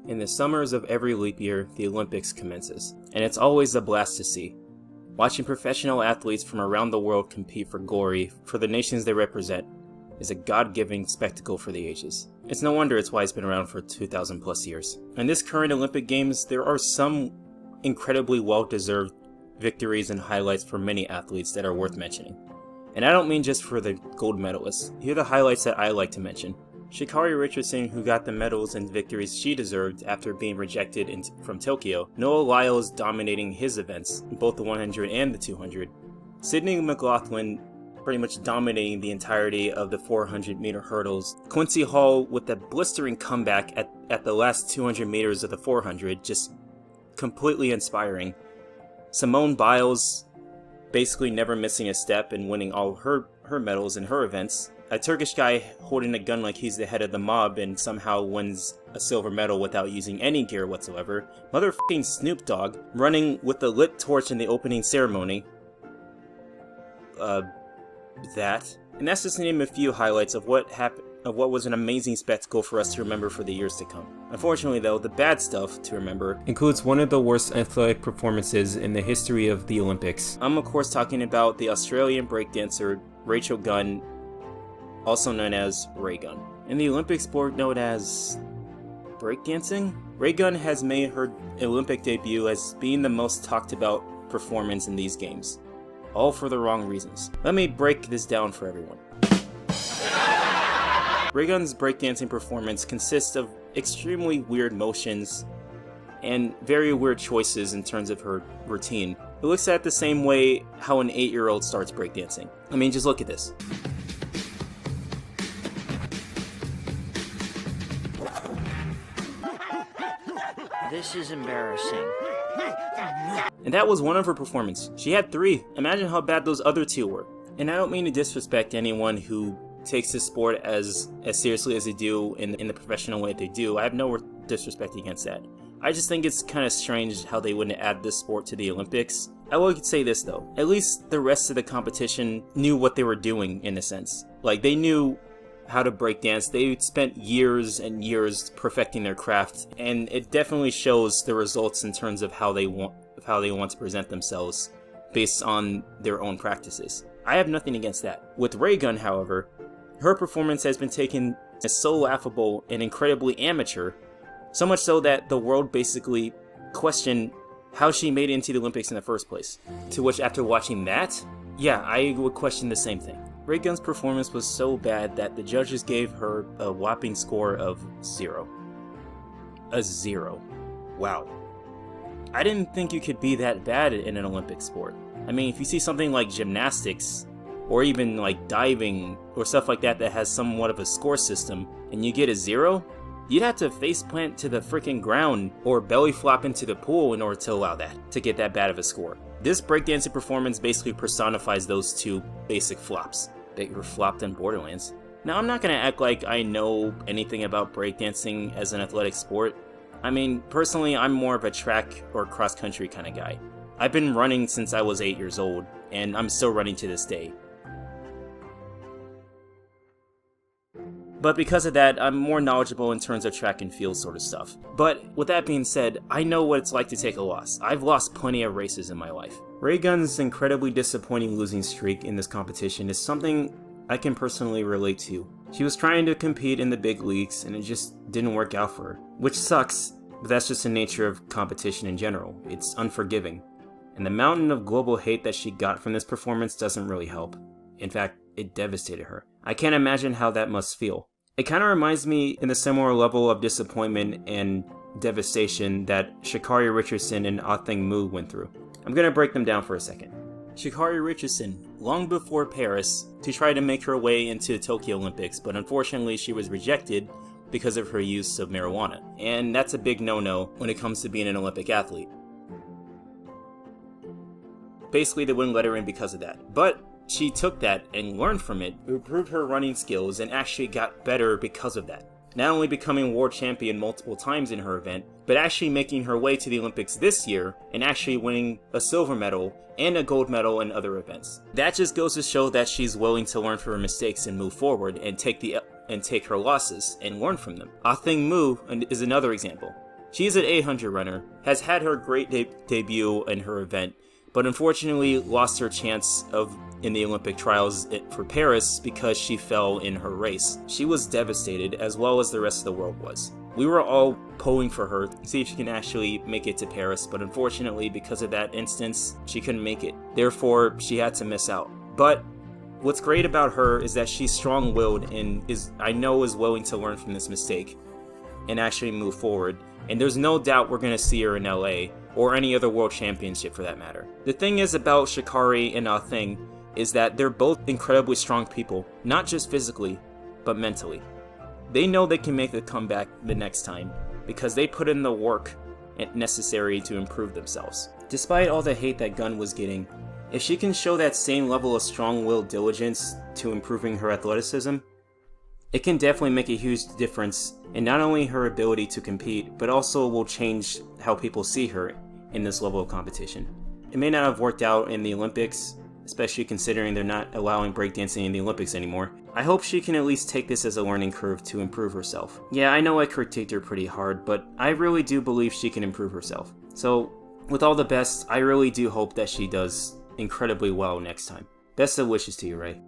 In the summers of every leap year, the Olympics commences, and it's always a blast to see. Watching professional athletes from around the world compete for glory for the nations they represent is a God-giving spectacle for the ages. It's no wonder it's why it's been around for 2,000 plus years. In this current Olympic Games, there are some incredibly well-deserved victories and highlights for many athletes that are worth mentioning. And I don't mean just for the gold medalists. Here are the highlights that I like to mention. Sha'Carri Richardson, who got the medals and victories she deserved after being rejected from Tokyo. Noah Lyles dominating his events, both the 100 and the 200. Sydney McLaughlin pretty much dominating the entirety of the 400 meter hurdles. Quincy Hall with a blistering comeback at the last 200 meters of the 400, just completely inspiring. Simone Biles basically never missing a step and winning all her medals in her events. A Turkish guy holding a gun like he's the head of the mob and somehow wins a silver medal without using any gear whatsoever. Motherfucking Snoop Dogg running with the lit torch in the opening ceremony. That. And that's just to name a few highlights of what happened, of what was an amazing spectacle for us to remember for the years to come. Unfortunately though, the bad stuff to remember includes one of the worst athletic performances in the history of the Olympics. I'm of course talking about the Australian breakdancer Rachel Gunn, also known as Raygun. In the Olympic sport known as breakdancing, Raygun has made her Olympic debut as being the most talked about performance in these games. All for the wrong reasons. Let me break this down for everyone. Raygun's breakdancing performance consists of extremely weird motions and very weird choices in terms of her routine. It looks at the same way how an 8-year-old starts breakdancing. I mean, just look at this. This is embarrassing. And that was one of her performances. She had 3. Imagine how bad those other 2 were. And I don't mean to disrespect anyone who takes this sport as seriously as they do in the professional way they do. I have no disrespect against that. I just think it's kind of strange how they wouldn't add this sport to the Olympics. I will say this though, at least the rest of the competition knew what they were doing in a sense. Like, they knew how to break dance. They spent years and years perfecting their craft, and it definitely shows the results in terms of how they want to present themselves based on their own practices. I have nothing against that. With Raygun, however, her performance has been taken as so laughable and incredibly amateur, so much so that the world basically questioned how she made it into the Olympics in the first place. To which, after watching that, yeah, I would question the same thing. Raygun's performance was so bad that the judges gave her a whopping score of 0. A 0. Wow. I didn't think you could be that bad in an Olympic sport. I mean, if you see something like gymnastics, or even like diving, or stuff like that has somewhat of a score system, and you get a 0, you'd have to faceplant to the freaking ground, or belly flop into the pool in order to allow that, to get that bad of a score. This breakdancing performance basically personifies those 2 basic flops that were flopped in Borderlands. Now, I'm not going to act like I know anything about breakdancing as an athletic sport. I mean, personally, I'm more of a track or cross-country kind of guy. I've been running since I was 8 years old, and I'm still running to this day. But because of that, I'm more knowledgeable in terms of track and field sort of stuff. But with that being said, I know what it's like to take a loss. I've lost plenty of races in my life. Raygun's incredibly disappointing losing streak in this competition is something I can personally relate to. She was trying to compete in the big leagues and it just didn't work out for her. Which sucks, but that's just the nature of competition in general. It's unforgiving. And the mountain of global hate that she got from this performance doesn't really help. In fact, it devastated her. I can't imagine how that must feel. It kind of reminds me in a similar level of disappointment and devastation that Sha'Carri Richardson and Ah Thing Mu went through. I'm going to break them down for a second. Sha'Carri Richardson, long before Paris, to try to make her way into the Tokyo Olympics, but unfortunately she was rejected because of her use of marijuana. And that's a big no-no when it comes to being an Olympic athlete. Basically, they wouldn't let her in because of that. But she took that and learned from it, improved her running skills, and actually got better because of that. Not only becoming world champion multiple times in her event, but actually making her way to the Olympics this year and actually winning a silver medal and a gold medal in other events. That just goes to show that she's willing to learn from her mistakes and move forward and take her losses and learn from them. Ah Thing Mu is another example. She's an 800 runner, has had her great debut in her event, but unfortunately lost her chance in the Olympic trials for Paris because she fell in her race. She was devastated, as well as the rest of the world was. We were all pulling for her to see if she can actually make it to Paris, but unfortunately, because of that instance, she couldn't make it. Therefore, she had to miss out. But what's great about her is that she's strong-willed and is willing to learn from this mistake and actually move forward. And there's no doubt we're going to see her in LA, or any other world championship for that matter. The thing is about Sha'Carri and Ah Thing is that they're both incredibly strong people, not just physically, but mentally. They know they can make a comeback the next time, because they put in the work necessary to improve themselves. Despite all the hate that Gun was getting, if she can show that same level of strong-willed diligence to improving her athleticism, it can definitely make a huge difference in not only her ability to compete, but also will change how people see her in this level of competition. It may not have worked out in the Olympics, especially considering they're not allowing breakdancing in the Olympics anymore. I hope she can at least take this as a learning curve to improve herself. Yeah, I know I critiqued her pretty hard, but I really do believe she can improve herself. So, with all the best, I really do hope that she does incredibly well next time. Best of wishes to you, Ray.